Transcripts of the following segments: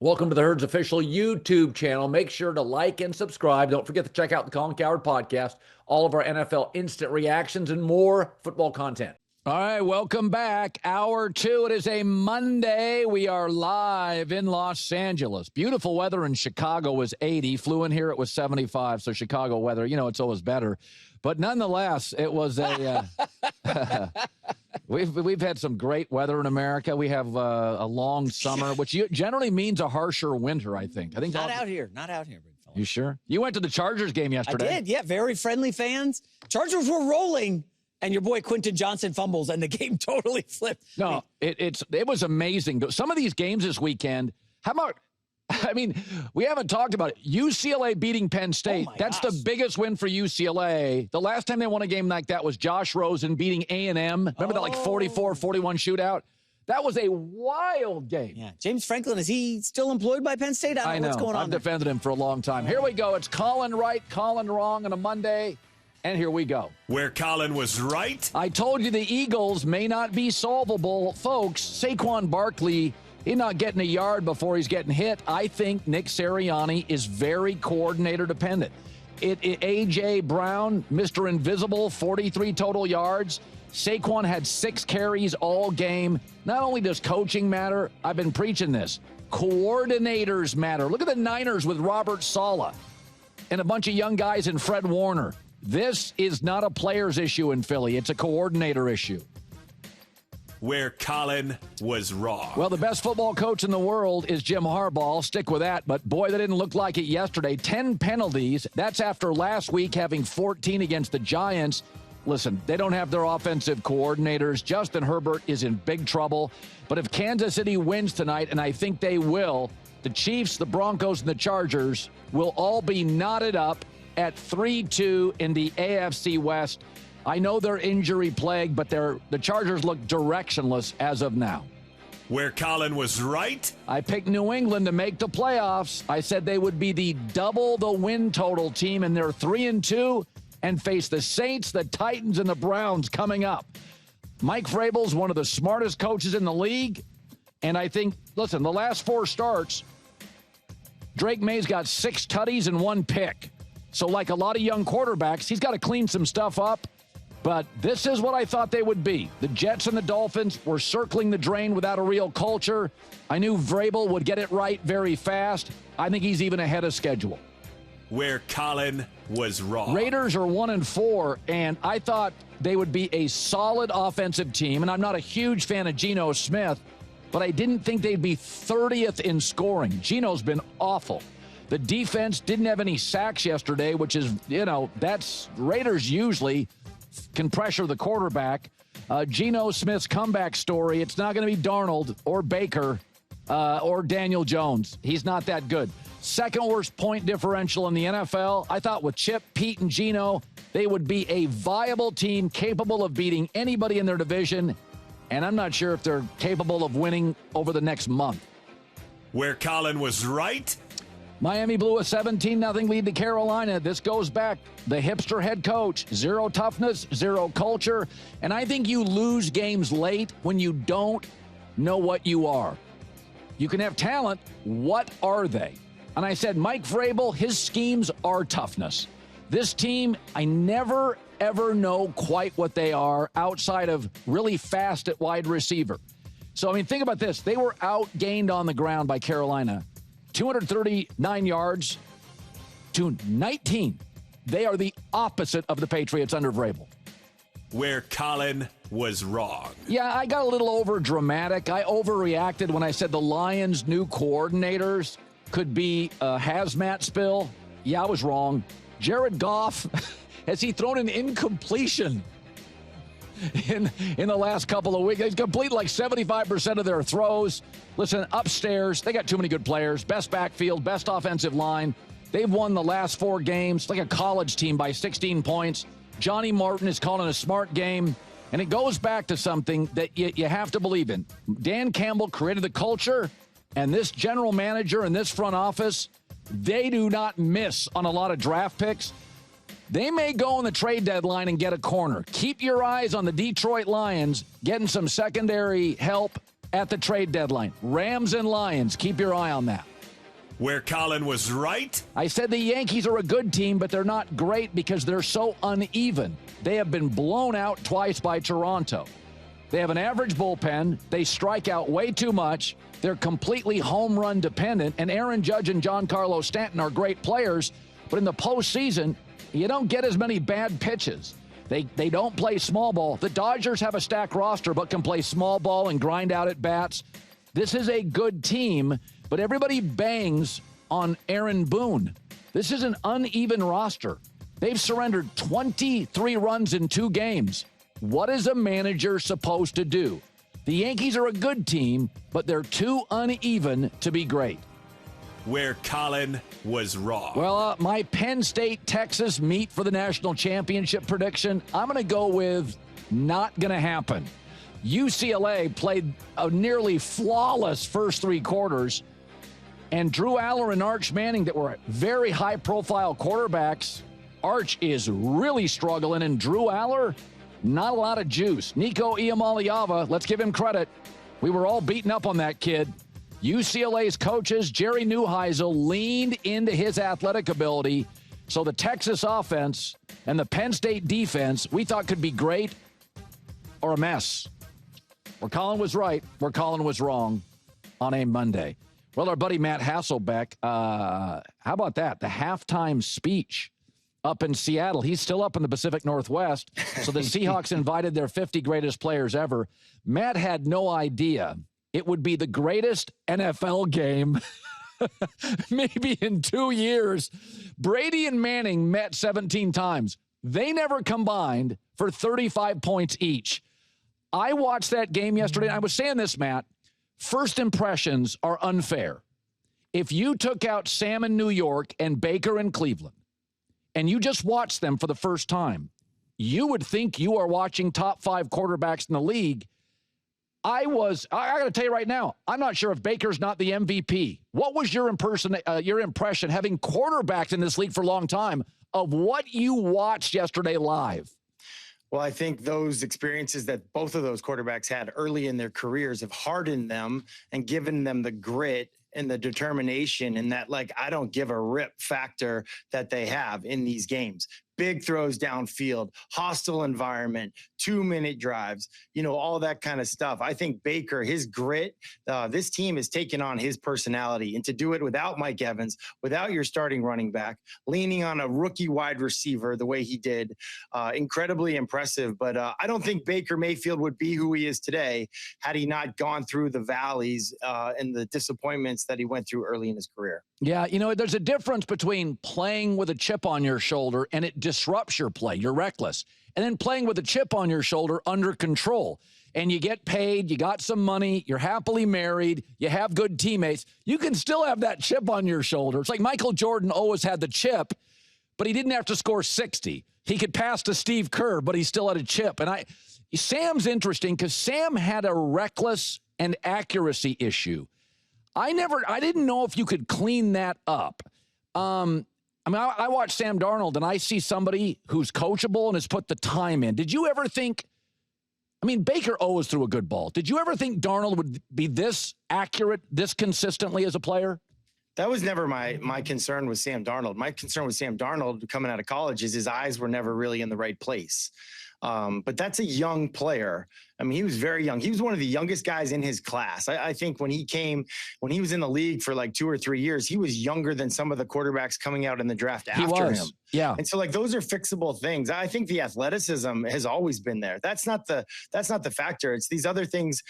Welcome to the Herd's official YouTube channel. Make sure to like and subscribe. Don't forget to check out the Colin Cowherd podcast, all of our NFL instant reactions, and more football content. All right, welcome back. Hour 2. It is a Monday. We are live in Los Angeles. Beautiful weather in Chicago was 80. Flew in here, it was 75. So Chicago weather, it's always better. But nonetheless, it was a we've had some great weather in America. We have a long summer, which generally means a harsher winter, I think. Not out here, big fella. You sure? You went to the Chargers game yesterday. I did, yeah. Very friendly fans. Chargers were rolling, and your boy Quentin Johnson fumbles, and the game totally flipped. No, it was amazing. Some of these games this weekend, how about, we haven't talked about it. UCLA beating Penn State. That's the biggest win for UCLA. The last time they won a game like that was Josh Rosen beating A&M. Remember that 44-41 shootout? That was a wild game. Yeah. James Franklin, is he still employed by Penn State? I don't know what's going on. I've defended him for a long time. Here we go. It's Colin right, Colin wrong on a Monday. And here we go. Where Colin was right. I told you the Eagles may not be solvable. Folks, Saquon Barkley, he's not getting a yard before he's getting hit. I think Nick Sirianni is very coordinator dependent. A.J. Brown, Mr. Invisible, 43 total yards. Saquon had 6 carries all game. Not only does coaching matter, I've been preaching this, coordinators matter. Look at the Niners with Robert Saleh and a bunch of young guys and Fred Warner. This is not a player's issue in Philly. It's a coordinator issue. Where Colin was wrong. Well, the best football coach in the world is Jim Harbaugh. I'll stick with that. But, boy, that didn't look like it yesterday. 10 penalties. That's after last week having 14 against the Giants. Listen, they don't have their offensive coordinators. Justin Herbert is in big trouble. But if Kansas City wins tonight, and I think they will, the Chiefs, the Broncos, and the Chargers will all be knotted up at 3-2 in the AFC West. I know they're injury plagued, but the Chargers look directionless as of now. Where Colin was right. I picked New England to make the playoffs. I said they would be the double the win total team, and they're 3-2 and face the Saints, the Titans, and the Browns coming up. Mike Vrabel's one of the smartest coaches in the league, and I think, listen, the last 4 starts, Drake May's got 6 tutties and 1 pick. So like a lot of young quarterbacks, he's got to clean some stuff up. But this is what I thought they would be. The Jets and the Dolphins were circling the drain without a real culture. I knew Vrabel would get it right very fast. I think he's even ahead of schedule. Where Colin was wrong. Raiders are 1-4, and I thought they would be a solid offensive team. And I'm not a huge fan of Geno Smith, but I didn't think they'd be 30th in scoring. Geno's been awful. The defense didn't have any sacks yesterday, which is, that's Raiders usually can pressure the quarterback. Geno Smith's comeback story, it's not going to be Darnold or Baker or Daniel Jones. He's not that good. Second worst point differential in the NFL. I thought with Chip, Pete, and Geno, they would be a viable team capable of beating anybody in their division, and I'm not sure if they're capable of winning over the next month. Where Colin was right. Miami blew a 17-0 lead to Carolina. This goes back. The hipster head coach, 0 toughness, 0 culture. And I think you lose games late when you don't know what you are. You can have talent. What are they? And I said, Mike Vrabel, his schemes are toughness. This team, I never, ever know quite what they are outside of really fast at wide receiver. So, think about this. They were outgained on the ground by Carolina. 239 yards to 19. They are the opposite of the Patriots under Vrabel. Where Colin was wrong. Yeah, I got a little over dramatic. I overreacted when I said the Lions' new coordinators could be a hazmat spill. Yeah, I was wrong. Jared Goff, has he thrown an incompletion in the last couple of weeks? He's completed like 75% of their throws. Listen, upstairs, they got too many good players. Best backfield, best offensive line. They've won the last 4 games like a college team by 16 points. Johnny Martin is calling a smart game. And it goes back to something that you have to believe in. Dan Campbell created the culture, and this general manager and this front office, they do not miss on a lot of draft picks. They may go on the trade deadline and get a corner. Keep your eyes on the Detroit Lions getting some secondary help at the trade deadline. Rams and Lions, keep your eye on that. where Colin was right? I said the Yankees are a good team, but they're not great because they're so uneven. They have been blown out twice by Toronto. They have an average bullpen. They strike out way too much. They're completely home run dependent. And Aaron Judge and Giancarlo Stanton are great players. But in the postseason, you don't get as many bad pitches. They don't play small ball. The Dodgers have a stacked roster but can play small ball and grind out at bats. This is a good team, but everybody bangs on Aaron Boone. This is an uneven roster. They've surrendered 23 runs in 2 games. What is a manager supposed to do? The Yankees are a good team, but they're too uneven to be great. Where Colin was wrong. Well, my Penn State, Texas meet for the national championship prediction, I'm going to go with not going to happen. UCLA played a nearly flawless first 3 quarters, and Drew Aller and Arch Manning, that were very high-profile quarterbacks, Arch is really struggling, and Drew Aller, not a lot of juice. Nico Iamaleava, let's give him credit. We were all beaten up on that kid. UCLA's coaches, Jerry Neuheisel, leaned into his athletic ability. So the Texas offense and the Penn State defense we thought could be great or a mess. Where Colin was right, where Colin was wrong on a Monday. Well, our buddy Matt Hasselbeck, how about that? The halftime speech up in Seattle. He's still up in the Pacific Northwest. So the Seahawks invited their 50 greatest players ever. Matt had no idea it would be the greatest NFL game maybe in 2 years. Brady and Manning met 17 times. They never combined for 35 points each. I watched that game yesterday. I was saying this, Matt. First impressions are unfair. If you took out Sam in New York and Baker in Cleveland, and you just watched them for the first time, you would think you are watching top 5 quarterbacks in the league. I got to tell you right now, I'm not sure if Baker's not the MVP. What was your impression, having quarterbacks in this league for a long time, of what you watched yesterday live? Well, I think those experiences that both of those quarterbacks had early in their careers have hardened them and given them the grit and the determination and that, like, I don't give a rip factor that they have in these games. Big throws downfield, hostile environment, 2-minute drives, all that kind of stuff. I think Baker, his grit, this team has taken on his personality, and to do it without Mike Evans, without your starting running back, leaning on a rookie wide receiver the way he did, incredibly impressive. But I don't think Baker Mayfield would be who he is today had he not gone through the valleys and the disappointments that he went through early in his career. Yeah, there's a difference between playing with a chip on your shoulder and it disrupts your play. You're reckless. And then playing with a chip on your shoulder under control. And you get paid, you got some money, you're happily married, you have good teammates. You can still have that chip on your shoulder. It's like Michael Jordan always had the chip, but he didn't have to score 60. He could pass to Steve Kerr, but he still had a chip. And Sam's interesting because Sam had a reckless and accuracy issue. I didn't know if you could clean that up. I watch Sam Darnold, and I see somebody who's coachable and has put the time in. Did you ever think, Baker always threw a good ball. Did you ever think Darnold would be this accurate, this consistently as a player? That was never my concern with Sam Darnold. My concern with Sam Darnold coming out of college is his eyes were never really in the right place. But that's a young player. He was very young. He was one of the youngest guys in his class. I think when he was in the league for like 2 or 3 years, he was younger than some of the quarterbacks coming out in the draft after him. Yeah. And so those are fixable things. I think the athleticism has always been there. That's not the factor. It's these other things.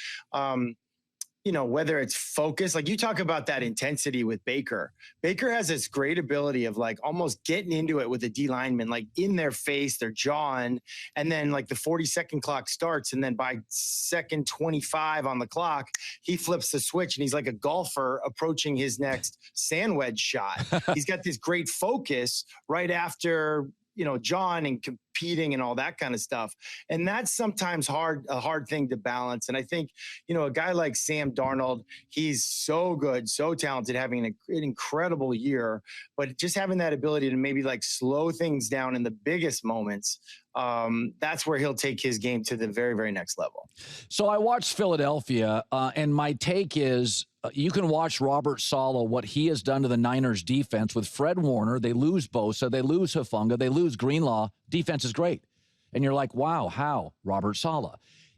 Whether it's focus, like you talk about that intensity with Baker. Baker has this great ability of like almost getting into it with the D lineman, like in their face, they're jawing, and then like the 40-second clock starts, and then by second 25 on the clock, he flips the switch, and he's like a golfer approaching his next sand wedge shot. He's got this great focus right after John and competing and all that kind of stuff. And that's sometimes a hard thing to balance. And I think, a guy like Sam Darnold, he's so good, so talented, having an incredible year, but just having that ability to maybe like slow things down in the biggest moments, that's where he'll take his game to the very, very next level. So I watched Philadelphia, and my take is you can watch Robert Saleh, what he has done to the Niners defense with Fred Warner. They lose Bosa. They lose Hufanga. They lose Greenlaw. Defense is great. And you're like, wow, how? Robert Saleh.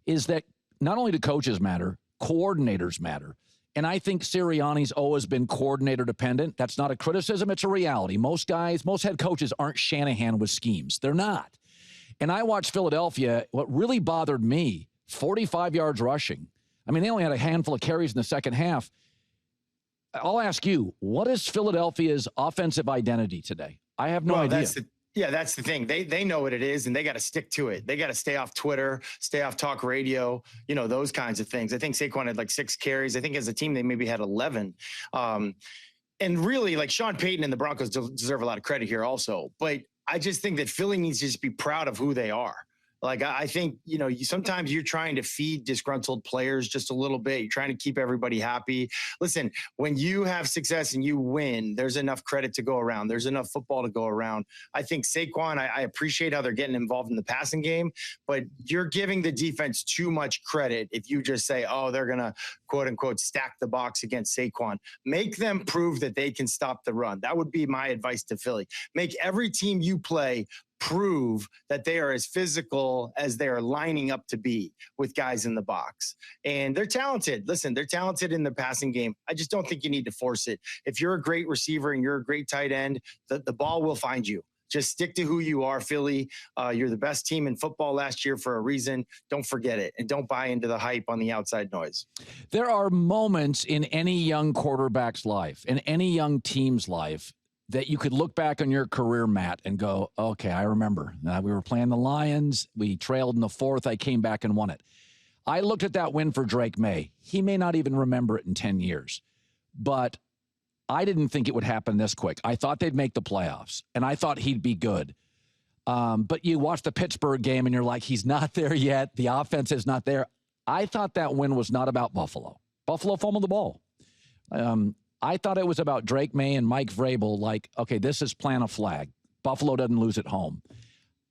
Is that not only do coaches matter, coordinators matter. And I think Sirianni's always been coordinator dependent. That's not a criticism. It's a reality. Most head coaches aren't Shanahan with schemes. They're not. And I watched Philadelphia. What really bothered me, 45 yards rushing. I mean, they only had a handful of carries in the second half. I'll ask you, what is Philadelphia's offensive identity today? I have no idea. That's the thing. They know what it is, and they got to stick to it. They got to stay off Twitter, stay off talk radio, those kinds of things. I think Saquon had like 6 carries. I think as a team, they maybe had 11. And really, like Sean Payton and the Broncos deserve a lot of credit here also. But I just think that Philly needs to just be proud of who they are. Like, I think, sometimes you're trying to feed disgruntled players just a little bit. You're trying to keep everybody happy. Listen, when you have success and you win, there's enough credit to go around. There's enough football to go around. I think Saquon, I appreciate how they're getting involved in the passing game, but you're giving the defense too much credit if you just say, oh, they're going to, quote unquote, stack the box against Saquon. Make them prove that they can stop the run. That would be my advice to Philly. Make every team you play prove that they are as physical as they are lining up to be with guys in the box. And they're talented. Listen, they're talented in the passing game. I just don't think you need to force it. If you're a great receiver and you're a great tight end, the ball will find you. Just stick to who you are, Philly. You're the best team in football last year for a reason. Don't forget it. And don't buy into the hype on the outside noise. There are moments in any young quarterback's life, in any young team's life, that you could look back on your career, Matt, and go, okay, I remember. We were playing the Lions. We trailed in the 4th. I came back and won it. I looked at that win for Drake May. He may not even remember it in 10 years. But I didn't think it would happen this quick. I thought they'd make the playoffs, and I thought he'd be good. But you watch the Pittsburgh game, and you're like, he's not there yet. The offense is not there. I thought that win was not about Buffalo. Buffalo fumbled the ball. I thought it was about Drake May and Mike Vrabel, like, okay, this is plant a flag. Buffalo doesn't lose at home.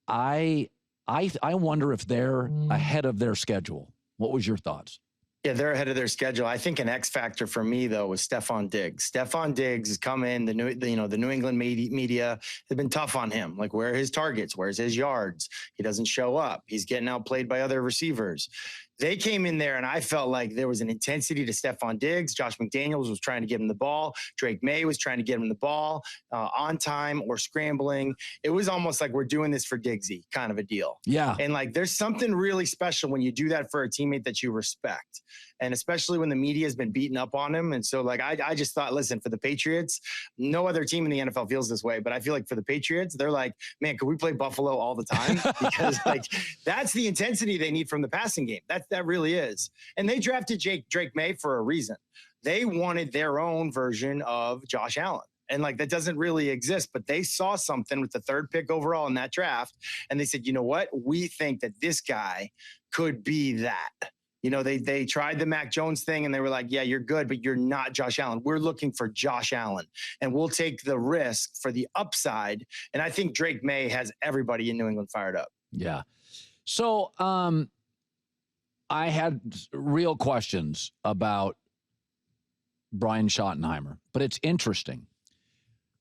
I wonder if they're ahead of their schedule. What was your thoughts? Yeah, they're ahead of their schedule. I think an X factor for me, though, was Stephon Diggs. Stephon Diggs has come in. The New England media have been tough on him. Like, where are his targets? Where's his yards? He doesn't show up. He's getting outplayed by other receivers. They came in there, and I felt like there was an intensity to Stephon Diggs. Josh McDaniels was trying to get him the ball. Drake May was trying to get him the ball on time or scrambling. It was almost like we're doing this for Diggsy kind of a deal. Yeah. And, like, there's something really special when you do that for a teammate that you respect. And especially when the media has been beating up on him. And so, like, I just thought, listen, for the Patriots, no other team in the NFL feels this way. But I feel like for the Patriots, they're like, man, could we play Buffalo all the time? Because, like, that's the intensity they need from the passing game. That really is. And they drafted Drake May for a reason. They wanted their own version of Josh Allen. And, like, that doesn't really exist, but they saw something with the 3rd pick overall in that draft. And they said, you know what? We think that this guy could be that. They tried the Mac Jones thing and they were like, yeah, you're good, but you're not Josh Allen. We're looking for Josh Allen, and we'll take the risk for the upside. And I think Drake May has everybody in New England fired up. Yeah. So I had real questions about Brian Schottenheimer, but it's interesting.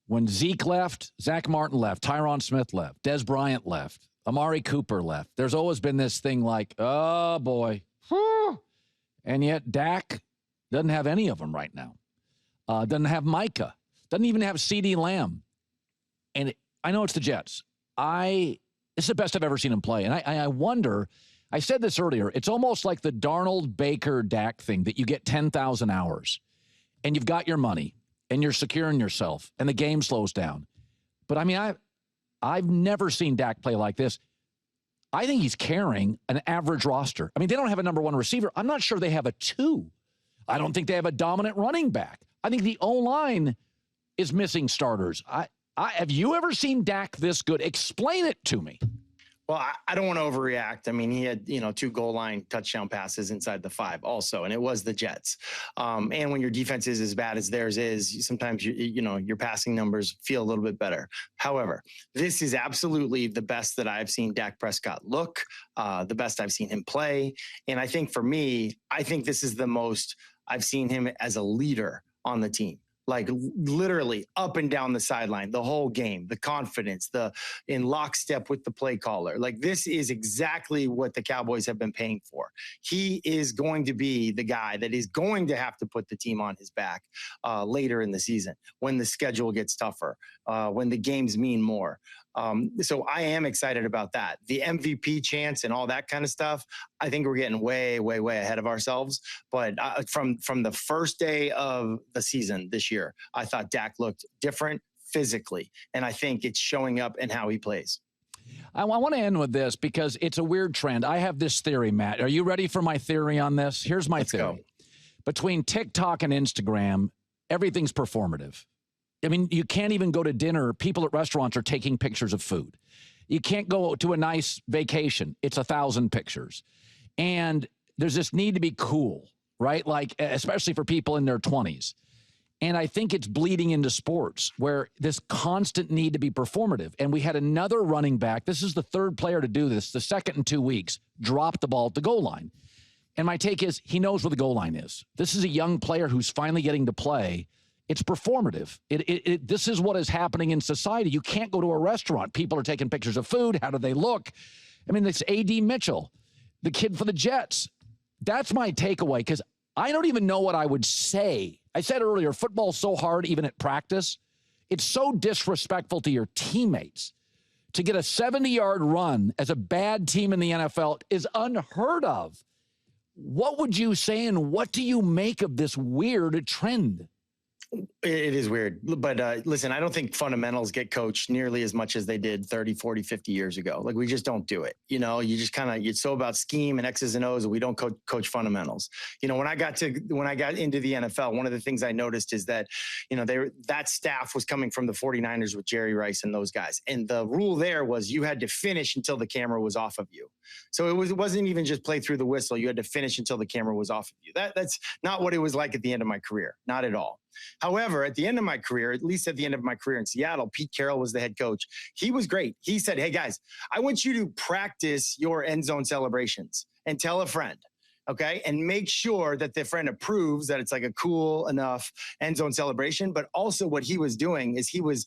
When Zeke left, Zach Martin left, Tyron Smith left, Des Bryant left, Amari Cooper left. There's always been this thing like, oh, boy. And yet Dak doesn't have any of them right now. Doesn't have Micah. Doesn't even have CeeDee Lamb. And I know it's the Jets. It's the best I've ever seen him play. And I wonder, I said this earlier, it's almost like the Darnold, Baker, Dak thing that you get 10,000 hours and you've got your money and you're securing yourself and the game slows down. But I mean, I've never seen Dak play like this. I think he's carrying an average roster. I mean, they don't have a number 1 receiver. I'm not sure they have a 2. I don't think they have a dominant running back. I think the O-line is missing starters. Have you ever seen Dak this good? Explain it to me. Well, I don't want to overreact. I mean, he had, 2 goal line touchdown passes inside the 5 also, and it was the Jets. And when your defense is as bad as theirs is, sometimes your passing numbers feel a little bit better. However, this is absolutely the best that I've seen Dak Prescott look, the best I've seen him play. And I think for me, this is the most I've seen him as a leader on the team. Like literally up and down the sideline, the whole game, the confidence, in lockstep with the play caller. Like this is exactly what the Cowboys have been paying for. He is going to be the guy that is going to have to put the team on his back later in the season when the schedule gets tougher, when the games mean more. So I am excited about that. The MVP chance and all that kind of stuff, I think we're getting way, way, way ahead of ourselves. But from the first day of the season this year, I thought Dak looked different physically. And I think it's showing up in how he plays. I want to end with this because it's a weird trend. I have this theory, Matt. Are you ready for my theory on this? Here's my theory. Go. Between TikTok and Instagram, everything's performative. I mean, you can't even go to dinner. People at restaurants are taking pictures of food. You can't go to a nice vacation. It's 1,000 pictures. And there's this need to be cool, right? Like, especially for people in their 20s. And I think it's bleeding into sports where this constant need to be performative. And we had another running back. This is the third player to do this, the second in 2 weeks, drop the ball at the goal line. And my take is he knows where the goal line is. This is a young player who's finally getting to play. It's performative. This is what is happening in society. You can't go to a restaurant. People are taking pictures of food. How do they look? I mean, it's A.D. Mitchell, the kid for the Jets. That's my takeaway because I don't even know what I would say. I said earlier, football's so hard even at practice. It's so disrespectful to your teammates. To get a 70-yard run as a bad team in the NFL is unheard of. What would you say and what do you make of this weird trend? It is weird, but listen, I don't think fundamentals get coached nearly as much as they did 30, 40, 50 years ago. Like we just don't do it. You know, you just it's so about scheme and X's and O's and we don't coach fundamentals. You know, when I got into the NFL, one of the things I noticed is that, you know, that staff was coming from the 49ers with Jerry Rice and those guys. And the rule there was you had to finish until the camera was off of you. So it wasn't even just play through the whistle. You had to finish until the camera was off of you. That's not what it was like at the end of my career. Not at all. However, at the end of my career, at least at the end of my career in Seattle, Pete Carroll was the head coach. He was great. He said, hey, guys, I want you to practice your end zone celebrations and tell a friend, okay? And make sure that the friend approves that it's like a cool enough end zone celebration. But also what he was doing is he was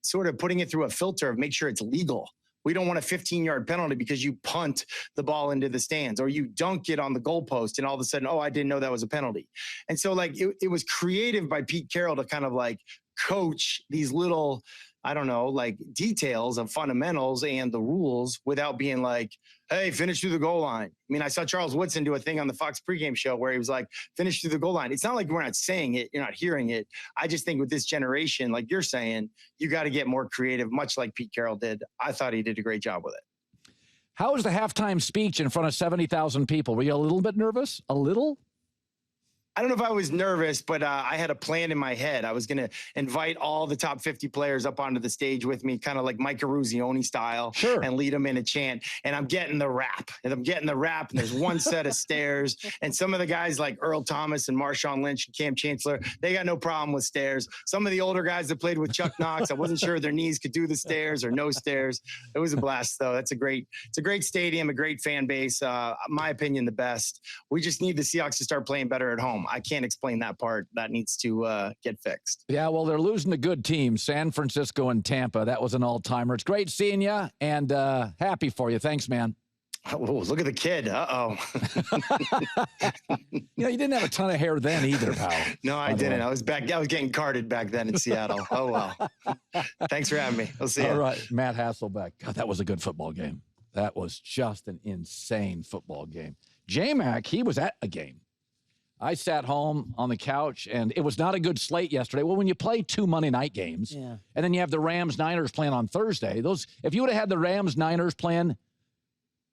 sort of putting it through a filter of make sure it's legal. We don't want a 15-yard penalty because you punt the ball into the stands or you dunk it on the goalpost and all of a sudden, oh, I didn't know that was a penalty. And so like it was creative by Pete Carroll to kind of like coach these little, I don't know, like details of fundamentals and the rules without being like, hey, finish through the goal line. I mean, I saw Charles Woodson do a thing on the Fox pregame show where he was like, finish through the goal line. It's not like we're not saying it, you're not hearing it. I just think with this generation, like you're saying, you got to get more creative, much like Pete Carroll did. I thought he did a great job with it. How was the halftime speech in front of 70,000 people? Were you a little bit nervous? A little? I don't know if I was nervous, but I had a plan in my head. I was going to invite all the top 50 players up onto the stage with me, kind of like Mike Eruzione style, sure, and lead them in a chant. And I'm getting the rap. And there's one set of stairs. And some of the guys like Earl Thomas and Marshawn Lynch and Cam Chancellor, they got no problem with stairs. Some of the older guys that played with Chuck Knox, I wasn't sure their knees could do the stairs or no stairs. It was a blast, though. It's a great stadium, a great fan base. My opinion, the best. We just need the Seahawks to start playing better at home. I can't explain that part. That needs to get fixed. Yeah, well, they're losing to good teams, San Francisco and Tampa. That was an all-timer. It's great seeing you, and happy for you. Thanks, man. Oh, look at the kid. Uh-oh. You know, you didn't have a ton of hair then either, pal. No, I didn't. I was getting carded back then in Seattle. Oh, well. Thanks for having me. We'll see you. All right, Matt Hasselbeck. God, that was a good football game. That was just an insane football game. J-Mac, he was at a game. I sat home on the couch, and it was not a good slate yesterday. Well, when you play 2 Monday night games, and then you have the Rams-Niners playing on Thursday, if you would have had the Rams-Niners playing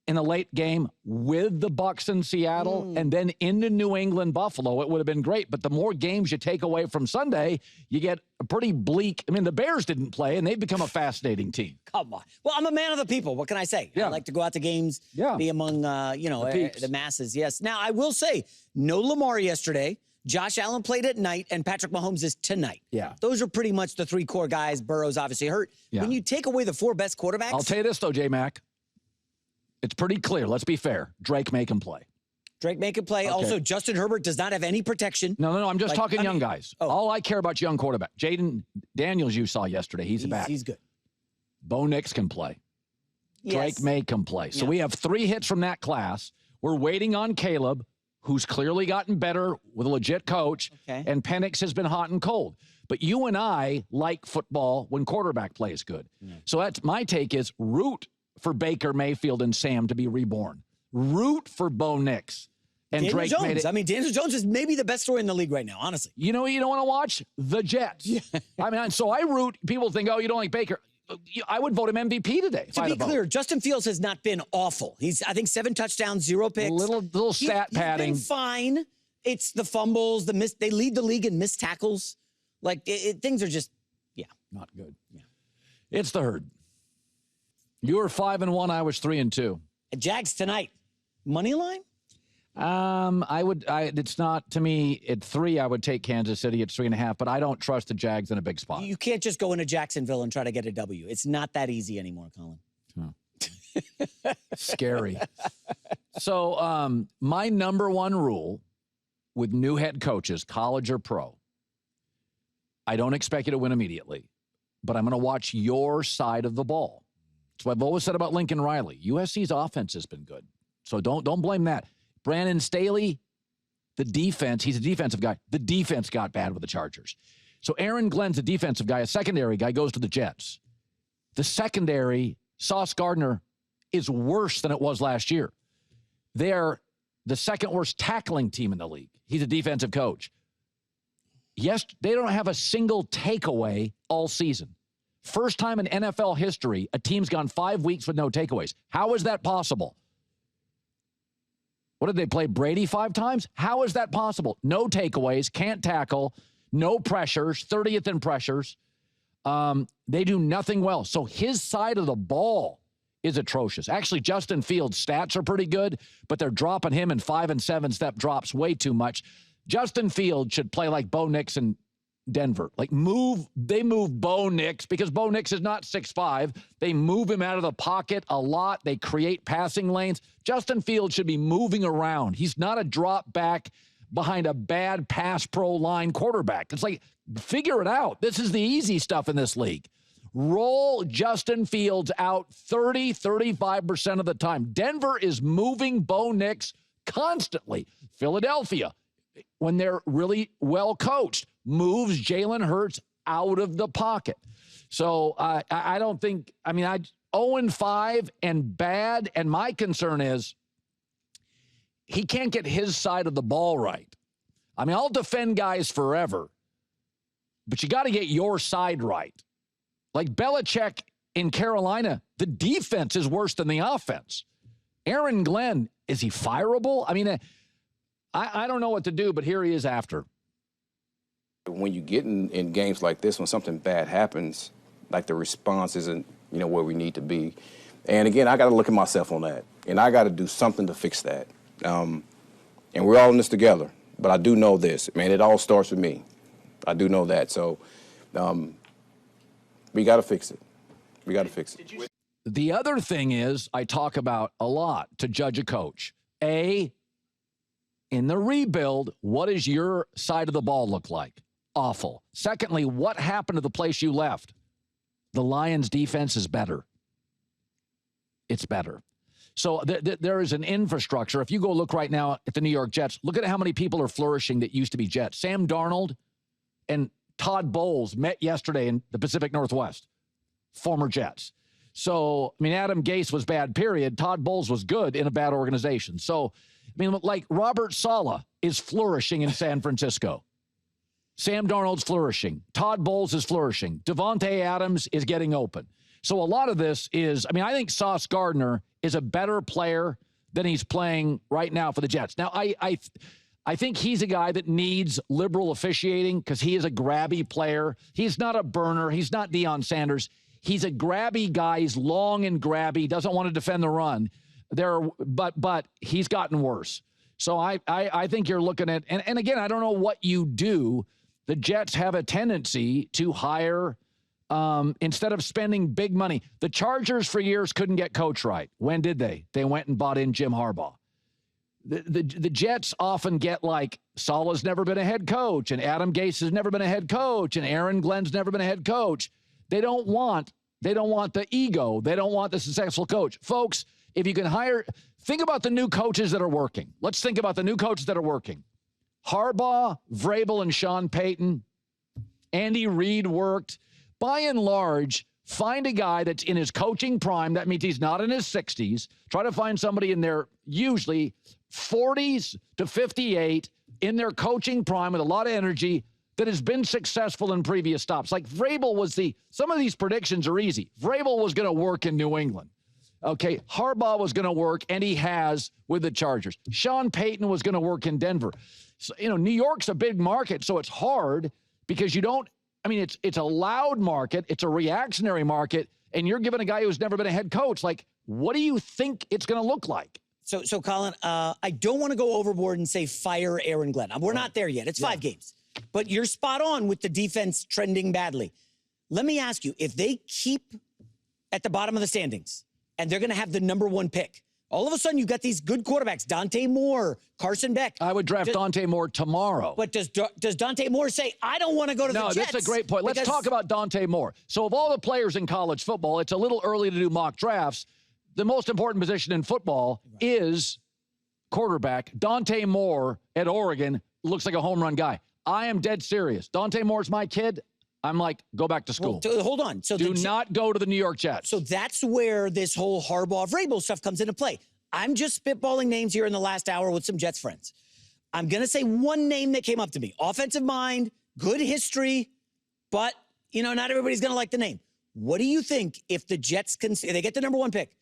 in a late game with the Bucs in Seattle and then into New England, Buffalo, it would have been great. But the more games you take away from Sunday, you get a pretty bleak. I mean, the Bears didn't play, and they've become a fascinating team. Come on. Well, I'm a man of the people. What can I say? Yeah. I like to go out to games, be among, the masses. Yes. Now, I will say, no Lamar yesterday. Josh Allen played at night, and Patrick Mahomes is tonight. Yeah. Those are pretty much the 3 core guys. Burrow's obviously hurt. Yeah. When you take away the 4 best quarterbacks. I'll tell you this, though, J-Mac. It's pretty clear. Let's be fair. Drake make him play. Drake May can play. Okay. Also, Justin Herbert does not have any protection. No. I'm just talking young guys. Oh. All I care about young quarterback. Jaden Daniels, you saw yesterday. He's back. He's good. Bo Nix can play. Yes. Drake May can play. So we have 3 hits from that class. We're waiting on Caleb, who's clearly gotten better with a legit coach. Okay. And Penix has been hot and cold. But you and I like football when quarterback play is good. Yeah. So that's my take is root for Baker Mayfield and Sam to be reborn. Root for Bo Nix. And Daniel Drake Jones. made it. I mean, Daniel Jones is maybe the best story in the league right now, honestly. You know what you don't want to watch? The Jets. Yeah. I mean, so I root. People think, oh, you don't like Baker. I would vote him MVP today. To be clear, Justin Fields has not been awful. He's, I think, 7 touchdowns, 0 picks. Little stat padding. He's been fine. It's the fumbles, they lead the league in missed tackles. Like, things are just, not good. Yeah. It's the herd. You were 5-1. I was 3-2. Jags tonight. Money line? It's not, to me, at 3, I would take Kansas City at 3.5, but I don't trust the Jags in a big spot. You can't just go into Jacksonville and try to get a W. It's not that easy anymore, Colin. Oh. Scary. So, my number 1 rule with new head coaches, college or pro, I don't expect you to win immediately, but I'm going to watch your side of the ball. That's what I've always said about Lincoln Riley. USC's offense has been good. So don't blame that. Brandon Staley, the defense, he's a defensive guy. The defense got bad with the Chargers. So Aaron Glenn's a defensive guy, a secondary guy, goes to the Jets. The secondary, Sauce Gardner, is worse than it was last year. They're the second worst tackling team in the league. He's a defensive coach. Yes, they don't have a single takeaway all season. First time in NFL history, a team's gone 5 weeks with no takeaways. How is that possible? What did they play, Brady 5 times? How is that possible? No takeaways, can't tackle, no pressures, 30th in pressures. They do nothing well. So his side of the ball is atrocious. Actually, Justin Fields' stats are pretty good, but they're dropping him in 5 and 7 step drops way too much. Justin Fields should play like Bo Nix in Denver. They move Bo Nix because Bo Nix is not 6'5". They move him out of the pocket a lot. They create passing lanes. Justin Fields should be moving around. He's not a drop back behind a bad pass pro line quarterback. It's like, figure it out. This is the easy stuff in this league. Roll Justin Fields out 35% of the time. Denver is moving Bo Nix constantly. Philadelphia, when they're really well coached, moves Jalen Hurts out of the pocket. So I don't think, 0-5 and bad. And my concern is he can't get his side of the ball right. I'll defend guys forever, but you got to get your side right. Like Belichick in Carolina, the defense is worse than the offense. Aaron Glenn, is he fireable? I don't know what to do, but here he is after. When you get in games like this, when something bad happens, like the response isn't, where we need to be. And again, I got to look at myself on that, and I got to do something to fix that. And we're all in this together. But I do know this, man, it all starts with me. I do know that. So we got to fix it. We got to fix it. The other thing is I talk about a lot to judge a coach. In the rebuild, what does your side of the ball look like? Awful. Secondly, what happened to the place you left? The Lions' defense is better. It's better. So there is an infrastructure. If you go look right now at the New York Jets, look at how many people are flourishing that used to be Jets. Sam Darnold and Todd Bowles met yesterday in the Pacific Northwest, former Jets. So, Adam Gase was bad, period. Todd Bowles was good in a bad organization. So, like Robert Saleh is flourishing in San Francisco. Sam Darnold's flourishing. Todd Bowles is flourishing. Devontae Adams is getting open. So a lot of this is, I think Sauce Gardner is a better player than he's playing right now for the Jets. Now, I think he's a guy that needs liberal officiating because he is a grabby player. He's not a burner. He's not Deion Sanders. He's a grabby guy. He's long and grabby, doesn't want to defend the run. But he's gotten worse. So I think you're looking at, and again, I don't know what you do. The Jets have a tendency to hire, instead of spending big money. The Chargers for years couldn't get coach right. When did they? They went and bought in Jim Harbaugh. the Jets often get like Saleh's never been a head coach and Adam Gase has never been a head coach and Aaron Glenn's never been a head coach. They don't want the ego. They don't want the successful coach. Folks, if you can think about the new coaches that are working. Let's think about the new coaches that are working. Harbaugh, Vrabel, and Sean Payton. Andy Reid worked. By and large, find a guy that's in his coaching prime. That means he's not in his 60s. Try to find somebody in their usually 40s to 58 in their coaching prime with a lot of energy that has been successful in previous stops. Like Vrabel some of these predictions are easy. Vrabel was going to work in New England. Okay, Harbaugh was going to work, and he has with the Chargers. Sean Payton was going to work in Denver. So, New York's a big market, so it's hard because it's a loud market. It's a reactionary market, and you're giving a guy who's never been a head coach. Like, what do you think it's going to look like? So Colin, I don't want to go overboard and say fire Aaron Glenn. We're not there yet. It's 5 games. But you're spot on with the defense trending badly. Let me ask you, if they keep at the bottom of the standings and they're going to have the number 1 pick, all of a sudden you've got these good quarterbacks, Dante Moore, Carson Beck. I would draft Dante Moore tomorrow. But does Dante Moore say, I don't want to go to the Jets? No, that's a great point. Let's talk about Dante Moore. So of all the players in college football, it's a little early to do mock drafts. The most important position in football is quarterback. Dante Moore at Oregon looks like a home run guy. I am dead serious. Dante Moore's my kid. I'm like, go back to school. Well, hold on. So do not go to the New York Jets. So that's where this whole Harbaugh-Vrabel stuff comes into play. I'm just spitballing names here in the last hour with some Jets friends. I'm going to say one name that came up to me. Offensive mind, good history, but, not everybody's going to like the name. What do you think if the Jets they get the number 1 pick?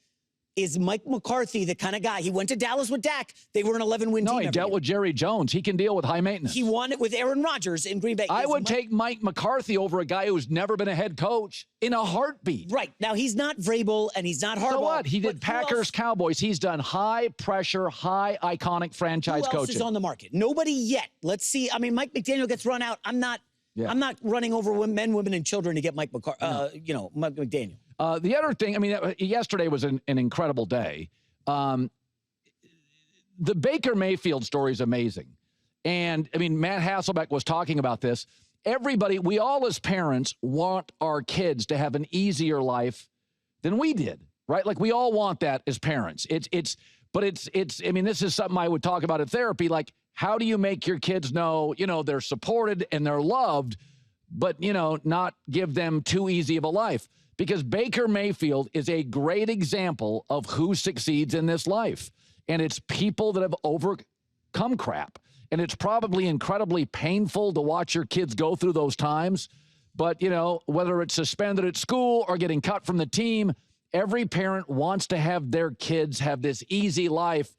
Is Mike McCarthy the kind of guy? He went to Dallas with Dak. They were an 11-win team. No, he dealt with Jerry Jones. He can deal with high maintenance. He won it with Aaron Rodgers in Green Bay. I would take Mike McCarthy over a guy who's never been a head coach in a heartbeat. Right. Now, he's not Vrabel and he's not Harbaugh. So what? He did Packers, Cowboys. He's done high-pressure, high iconic franchise coaching. Who else is on the market? Nobody yet. Let's see. Mike McDaniel gets run out. I'm not running over men, women, and children to get Mike McDaniel. The other thing, yesterday was an incredible day. The Baker Mayfield story is amazing. And, Matt Hasselbeck was talking about this. We all as parents want our kids to have an easier life than we did, right? Like, we all want that as parents. This is something I would talk about in therapy. Like, how do you make your kids know, they're supported and they're loved, but, not give them too easy of a life? Because Baker Mayfield is a great example of who succeeds in this life. And it's people that have overcome crap. And it's probably incredibly painful to watch your kids go through those times. But, whether it's suspended at school or getting cut from the team, every parent wants to have their kids have this easy life.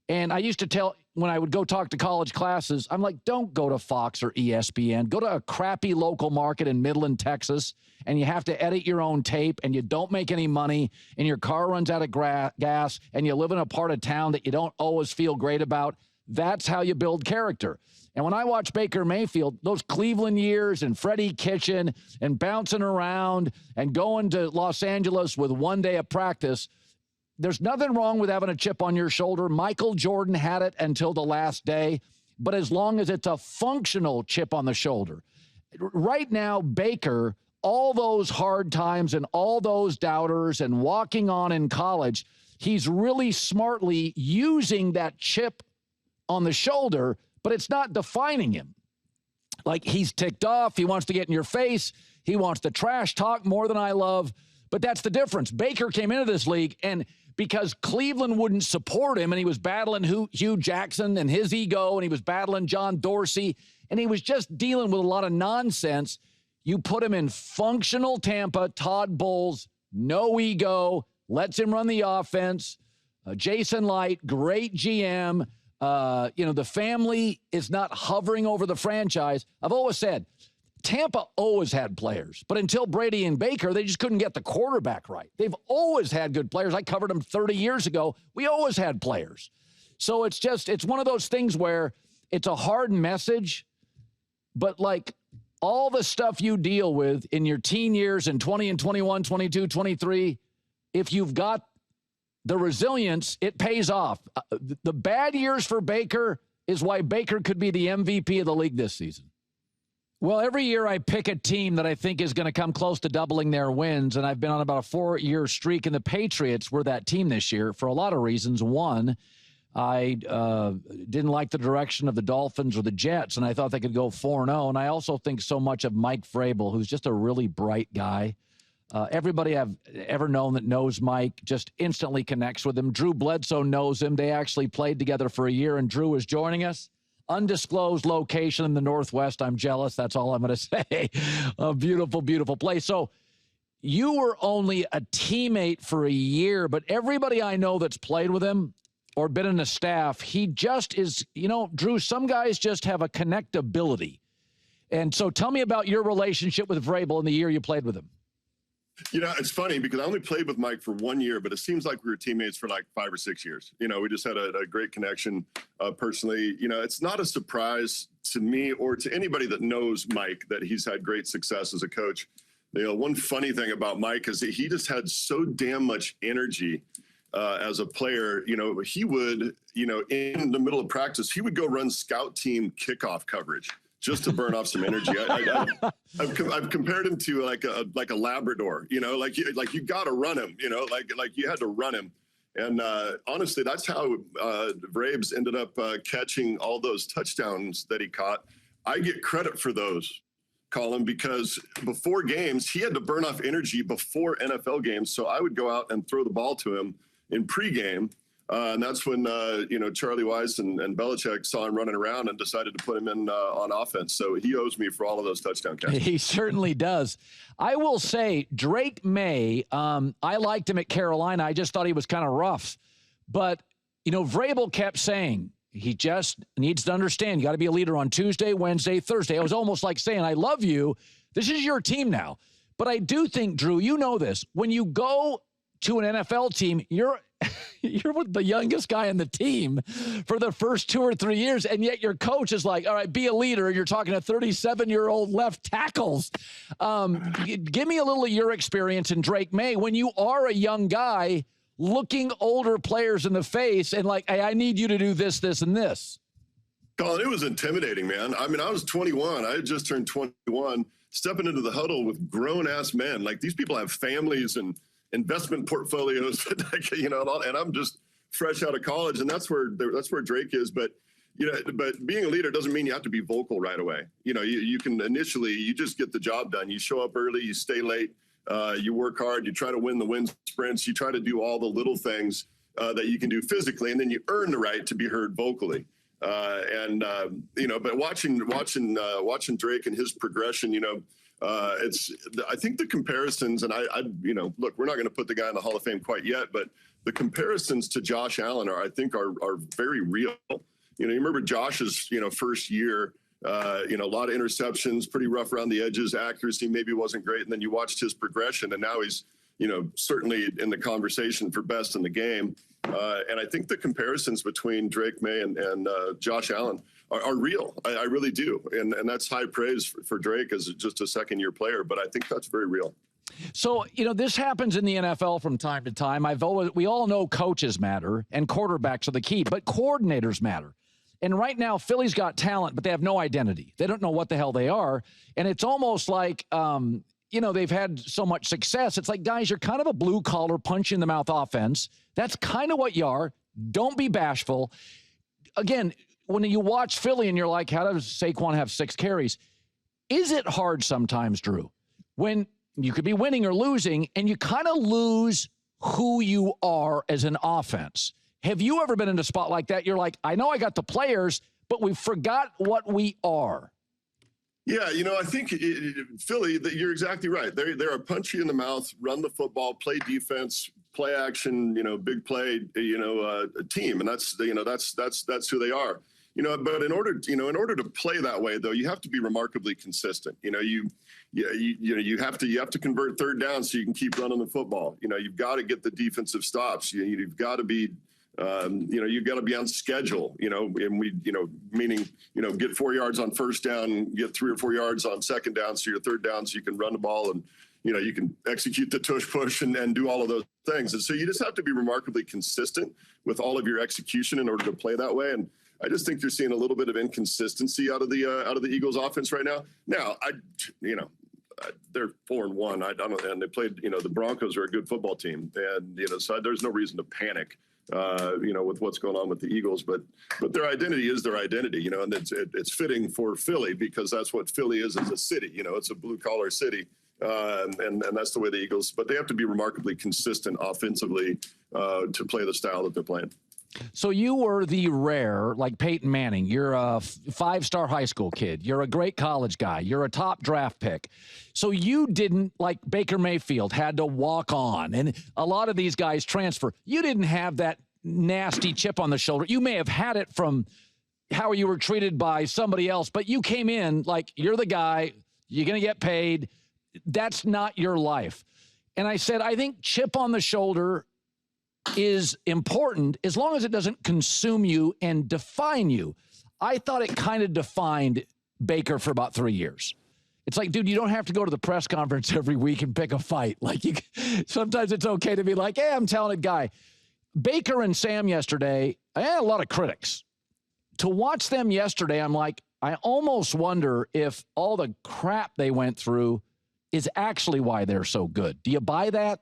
And I used to tell, when I would go talk to college classes, I'm like, don't go to Fox or ESPN. Go to a crappy local market in Midland, Texas, and you have to edit your own tape, and you don't make any money, and your car runs out of gas, and you live in a part of town that you don't always feel great about. That's how you build character. And when I watch Baker Mayfield, those Cleveland years and Freddie Kitchen and bouncing around and going to Los Angeles with 1 day of practice, there's nothing wrong with having a chip on your shoulder. Michael Jordan had it until the last day, but as long as it's a functional chip on the shoulder. Right now, Baker, all those hard times and all those doubters and walking on in college, he's really smartly using that chip on the shoulder, but it's not defining him. Like, he's ticked off. He wants to get in your face. He wants to trash talk more than I love. But that's the difference. Baker came into this league, and because Cleveland wouldn't support him, and he was battling Hugh Jackson and his ego, and he was battling John Dorsey, and he was just dealing with a lot of nonsense. You put him in functional Tampa, Todd Bowles, no ego, lets him run the offense. Jason Light, great GM. The family is not hovering over the franchise. I've always said, Tampa always had players, but until Brady and Baker, they just couldn't get the quarterback right. They've always had good players. I covered them 30 years ago. We always had players. So it's one of those things where it's a hard message, but like all the stuff you deal with in your teen years in 20 and 21, 22, 23, if you've got the resilience, it pays off. The bad years for Baker is why Baker could be the MVP of the league this season. Well, every year I pick a team that I think is going to come close to doubling their wins, and I've been on about a 4-year streak, and the Patriots were that team this year for a lot of reasons. One, I didn't like the direction of the Dolphins or the Jets, and I thought they could go 4-0, and I also think so much of Mike Vrabel, who's just a really bright guy. Everybody I've ever known that knows Mike just instantly connects with him. Drew Bledsoe knows him. They actually played together for a year, and Drew is joining us. Undisclosed location in the Northwest. I'm jealous. That's all I'm going to say. A beautiful, beautiful place. So you were only a teammate for a year, but everybody I know that's played with him or been in the staff, he just is, Drew, some guys just have a connectability. And so tell me about your relationship with Vrabel in the year you played with him. It's funny because I only played with Mike for 1 year, but it seems like we were teammates for like 5 or 6 years. We just had a great connection personally. It's not a surprise to me or to anybody that knows Mike that he's had great success as a coach. One funny thing about Mike is that he just had so damn much energy as a player. He would, in the middle of practice, he would go run scout team kickoff coverage just to burn off some energy. I've compared him to like a Labrador, like you got to run him, like you had to run him. And honestly, that's how Vrabes ended up catching all those touchdowns that he caught. I get credit for those, Colin, because before games, he had to burn off energy before NFL games. So I would go out and throw the ball to him in pregame. And that's when, Charlie Weiss and Belichick saw him running around and decided to put him in on offense. So he owes me for all of those touchdown catches. He certainly does. I will say Drake May, I liked him at Carolina. I just thought he was kind of rough. But, Vrabel kept saying he just needs to understand you got to be a leader on Tuesday, Wednesday, Thursday. It was almost like saying, I love you. This is your team now. But I do think, Drew, you know this. When you go to an NFL team, you're with the youngest guy on the team for the first 2 or 3 years, and yet your coach is like, all right, be a leader, and you're talking to 37-year-old left tackles. Give me a little of your experience in Drake May when you are a young guy looking older players in the face and like, hey, I need you to do this, this, and this. Colin, it was intimidating, man. I mean, I was 21. I had just turned 21, stepping into the huddle with grown-ass men. Like, these people have families and investment portfolios, and I'm just fresh out of college, and that's where Drake is. But but being a leader doesn't mean you have to be vocal right away. You can initially you just get the job done. You show up early, you stay late, you work hard, you try to win the wind sprints, you try to do all the little things that you can do physically, and then you earn the right to be heard vocally. But watching Drake and his progression, I think the comparisons, and look, we're not going to put the guy in the Hall of Fame quite yet, but the comparisons to Josh Allen are very real. You remember Josh's, first year, a lot of interceptions, pretty rough around the edges, accuracy maybe wasn't great. And then you watched his progression, and now he's, certainly in the conversation for best in the game. And I think the comparisons between Drake May and Josh Allen are real. I really do. And that's high praise for Drake as just a second-year player, but I think that's very real. So, this happens in the NFL from time to time. We all know coaches matter and quarterbacks are the key, but coordinators matter. And right now, Philly's got talent, but they have no identity. They don't know what the hell they are. And it's almost like, they've had so much success. It's like, guys, you're kind of a blue-collar, punch-in-the-mouth offense. That's kind of what you are. Don't be bashful. Again, when you watch Philly and you're like, how does Saquon have 6 carries? Is it hard sometimes, Drew, when you could be winning or losing and you kind of lose who you are as an offense? Have you ever been in a spot like that? You're like, I know I got the players, but we forgot what we are. Yeah, I think Philly, you're exactly right. They're a punchy in the mouth, run the football, play defense, play action, big play, a team, and that's who they are. But in order to play that way, though, you have to be remarkably consistent. You have to convert third down so you can keep running the football. You've got to get the defensive stops. You've got to be You've got to be on schedule, meaning, get 4 yards on first down, get 3 or 4 yards on second down. So your third down, so you can run the ball and, you can execute the tush push and do all of those things. And so you just have to be remarkably consistent with all of your execution in order to play that way. And I just think you're seeing a little bit of inconsistency out of the Eagles offense right now. Now, they're 4-1. I don't know, and they played. The Broncos are a good football team, and so there's no reason to panic. With what's going on with the Eagles, but their identity is their identity. And it's fitting for Philly because that's what Philly is as a city. It's a blue collar city, and that's the way the Eagles. But they have to be remarkably consistent offensively to play the style that they're playing. So you were the rare, like Peyton Manning. You're a 5-star high school kid. You're a great college guy. You're a top draft pick. So you didn't, like Baker Mayfield, had to walk on. And a lot of these guys transfer. You didn't have that nasty chip on the shoulder. You may have had it from how you were treated by somebody else, but you came in like you're the guy. You're going to get paid. That's not your life. And I said, I think chip on the shoulder is important as long as it doesn't consume you and define you. I thought it kind of defined Baker for about 3 years. It's like, dude, you don't have to go to the press conference every week and pick a fight. Like, sometimes it's okay to be like, hey, I'm a talented guy. Baker and Sam yesterday, I had a lot of critics. To watch them yesterday, I'm like, I almost wonder if all the crap they went through is actually why they're so good. Do you buy that?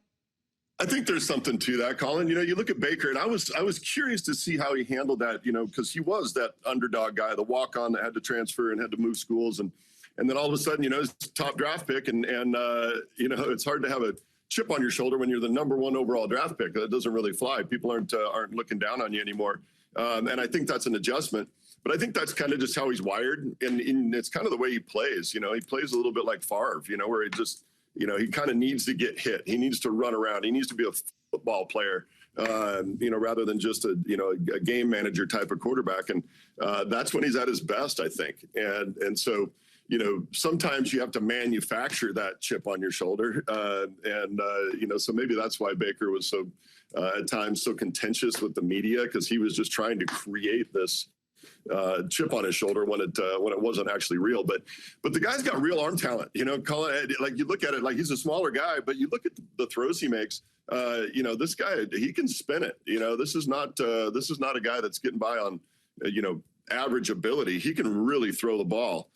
I think there's something to that, Colin. You look at Baker, and I was curious to see how he handled that, because he was that underdog guy, the walk-on that had to transfer and had to move schools. And then all of a sudden, he's top draft pick. And it's hard to have a chip on your shoulder when you're the number 1 overall draft pick. That doesn't really fly. People aren't looking down on you anymore. And I think that's an adjustment. But I think that's kind of just how he's wired. And it's kind of the way he plays. He plays a little bit like Favre, where he just – he kind of needs to get hit. He needs to run around. He needs to be a football player, rather than just a game manager type of quarterback. And that's when he's at his best, I think. And so, sometimes you have to manufacture that chip on your shoulder. So maybe that's why Baker was so, at times, so contentious with the media, because he was just trying to create this chip on his shoulder when it wasn't actually real. But the guy's got real arm talent, Colin, like you look at it like he's a smaller guy, but you look at the throws he makes, this guy, he can spin it. This is not a guy that's getting by on, average ability. He can really throw the ball.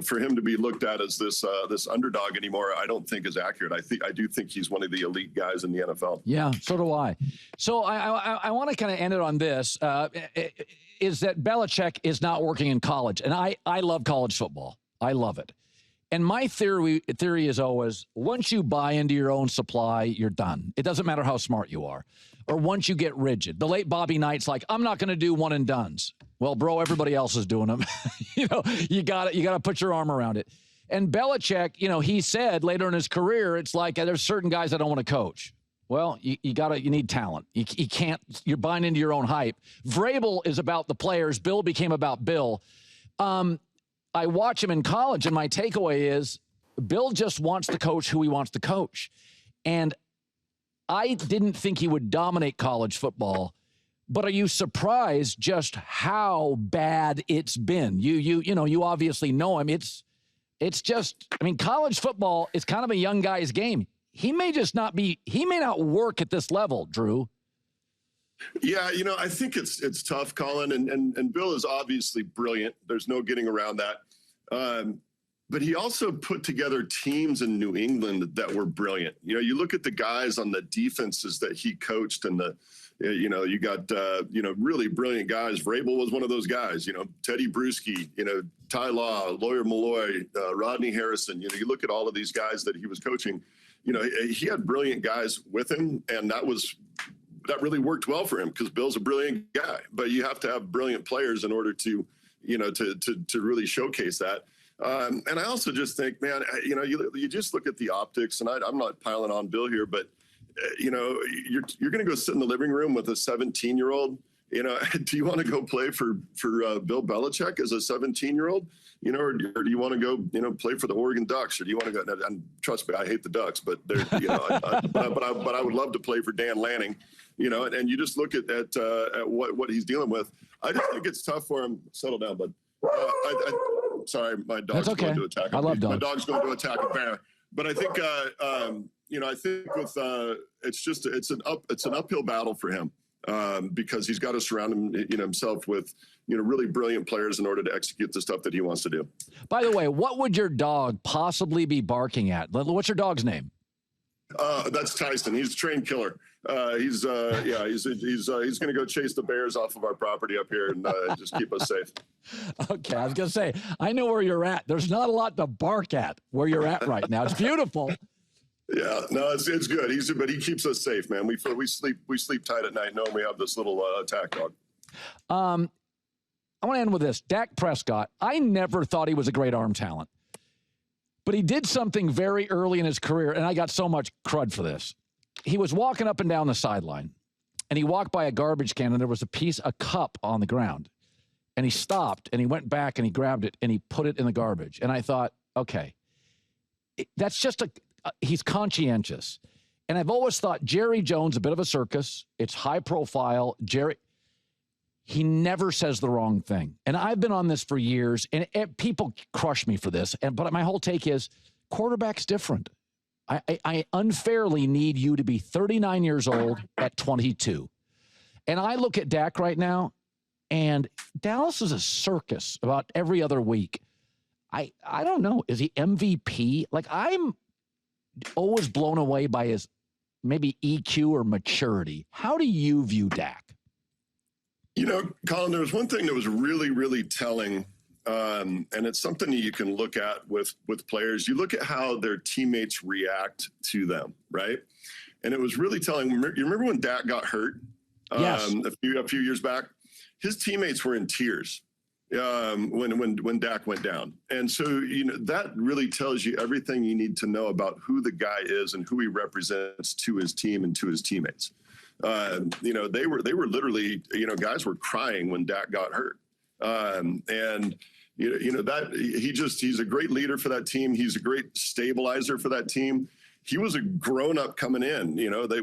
For him to be looked at as this underdog anymore, I don't think is accurate. I do think he's one of the elite guys in the NFL. Yeah, so do I. So I want to kind of end it on this, is that Belichick is not working in college. And I love college football. I love it. And my theory is always, once you buy into your own supply, you're done. It doesn't matter how smart you are. Or once you get rigid. The late Bobby Knight's like, I'm not going to do one and dones. Well, bro, everybody else is doing them. You got to put your arm around it. And Belichick, he said later in his career, it's like there's certain guys I don't want to coach. Well, you need talent. You can't, you're buying into your own hype. Vrabel is about the players. Bill became about Bill. I watch him in college, and my takeaway is Bill just wants to coach who he wants to coach. And I didn't think he would dominate college football, but are you surprised just how bad it's been? You obviously know him. It's just, college football is kind of a young guy's game. He may not work at this level, Drew. Yeah, I think it's tough, Colin, and Bill is obviously brilliant. There's no getting around that. But he also put together teams in New England that were brilliant. You look at the guys on the defenses that he coached, and you got really brilliant guys. Vrabel was one of those guys. Teddy Bruschi, Ty Law, Lawyer Malloy, Rodney Harrison. You look at all of these guys that he was coaching. He had brilliant guys with him, and that really worked well for him because Bill's a brilliant guy. But you have to have brilliant players in order to really showcase that. And I also just think, man, you just look at the optics, and I'm not piling on Bill here, but you're going to go sit in the living room with a 17-year-old Do you want to go play for Bill Belichick as a 17-year-old, or do you want to go, play for the Oregon Ducks, or do you want to go? And trust me, I hate the Ducks, but they're, but I would love to play for Dan Lanning, and you just look at what he's dealing with. I just think it's tough for him. Settle down, bud. Sorry, my dog's going to attack him. I love dogs. My dog's going to attack a bear. But I think, I think with it's an uphill battle for him. Because he's got to surround himself with, really brilliant players in order to execute the stuff that he wants to do. By the way, what would your dog possibly be barking at? What's your dog's name? That's Tyson. He's a trained killer. He's going to go chase the bears off of our property up here and just keep us safe. Okay, I was going to say, I know where you're at. There's not a lot to bark at where you're at right now. It's beautiful. Yeah, no, it's good. But he keeps us safe, man. We sleep tight at night knowing we have this little attack dog. I want to end with this. Dak Prescott, I never thought he was a great arm talent, but he did something very early in his career, and I got so much crud for this. He was walking up and down the sideline, and he walked by a garbage can, and there was a cup on the ground, and he stopped, and he went back, and he grabbed it, and he put it in the garbage. And I thought, okay, that's just he's conscientious. And I've always thought Jerry Jones, a bit of a circus. It's high profile. He never says the wrong thing. And I've been on this for years, and people crush me for this. But my whole take is quarterback's different. I unfairly need you to be 39 years old at 22. And I look at Dak right now, and Dallas is a circus about every other week. I don't know. Is he MVP? I'm always blown away by his maybe EQ or maturity. How do you view Dak? Colin, there was one thing that was really, really telling, and it's something that you can look at with players. You look at how their teammates react to them, right? And it was really telling. You remember when Dak got hurt yes. a few years back? His teammates were in tears when Dak went down. And so, that really tells you everything you need to know about who the guy is and who he represents to his team and to his teammates. They were literally, guys were crying when Dak got hurt. And he's a great leader for that team. He's a great stabilizer for that team. He was a grown-up coming in.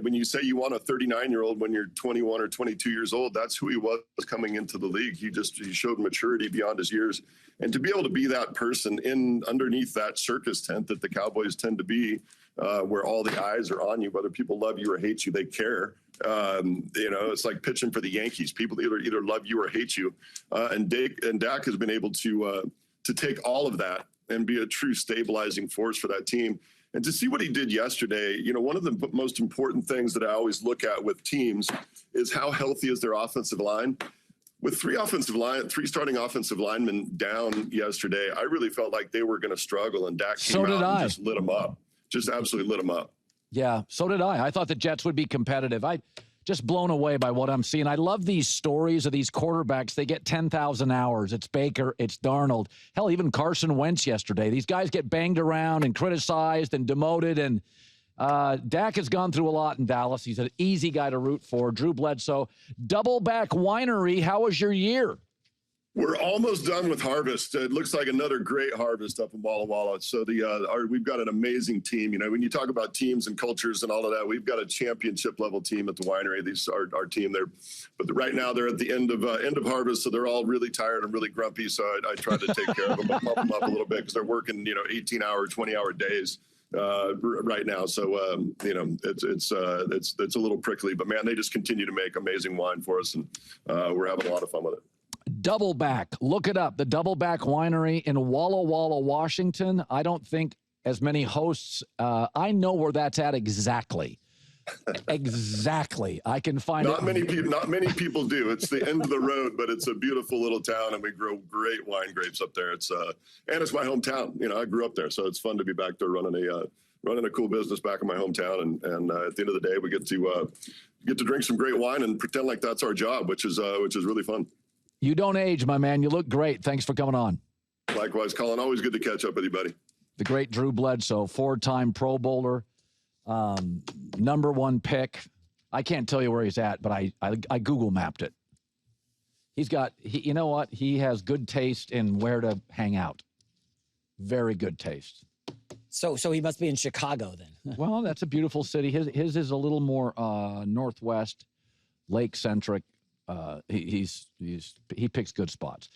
When you say you want a 39-year-old when you're 21 or 22 years old, that's who he was coming into the league. He showed maturity beyond his years. And to be able to be that person underneath that circus tent that the Cowboys tend to be, where all the eyes are on you, whether people love you or hate you, they care. It's like pitching for the Yankees. People either love you or hate you. And Dak has been able to take all of that and be a true stabilizing force for that team. And to see what he did yesterday, one of the most important things that I always look at with teams is how healthy is their offensive line. With three starting offensive linemen down yesterday, I really felt like they were going to struggle, and Dak came out and just lit them up. Just absolutely lit them up. Yeah, so did I. I thought the Jets would be competitive. I just blown away by what I'm seeing. I love these stories of these quarterbacks. They get 10,000 hours. It's Baker, it's Darnold. Hell, even Carson Wentz yesterday. These guys get banged around and criticized and demoted, and Dak has gone through a lot in Dallas. He's an easy guy to root for. Drew Bledsoe, Double Back Winery, how was your year? We're almost done with harvest. It looks like another great harvest up in Walla Walla. So we've got an amazing team. When you talk about teams and cultures and all of that, we've got a championship level team at the winery. These are our team there, but right now they're at the end of harvest, so they're all really tired and really grumpy. So I try to take care of them, pump them up a little bit because they're working 18-hour, 20-hour days right now. So it's a little prickly, but man, they just continue to make amazing wine for us, and we're having a lot of fun with it. Double Back. Look it up. The Double Back Winery in Walla Walla, Washington. I don't think as many hosts. I know where that's at exactly. Exactly. I can find Not many people do. It's the end of the road, but it's a beautiful little town, and we grow great wine grapes up there. It's and it's my hometown. I grew up there, so it's fun to be back there running a cool business back in my hometown. And at the end of the day, we get to drink some great wine and pretend like that's our job, which is really fun. You don't age, my man. You look great. Thanks for coming on. Likewise, Colin. Always good to catch up with you, buddy. The great Drew Bledsoe, 4-time Pro Bowler, number one pick. I can't tell you where he's at, but I Google mapped it. You know what? He has good taste in where to hang out. Very good taste. So he must be in Chicago then. Well, that's a beautiful city. His is a little more northwest, lake centric. He picks good spots.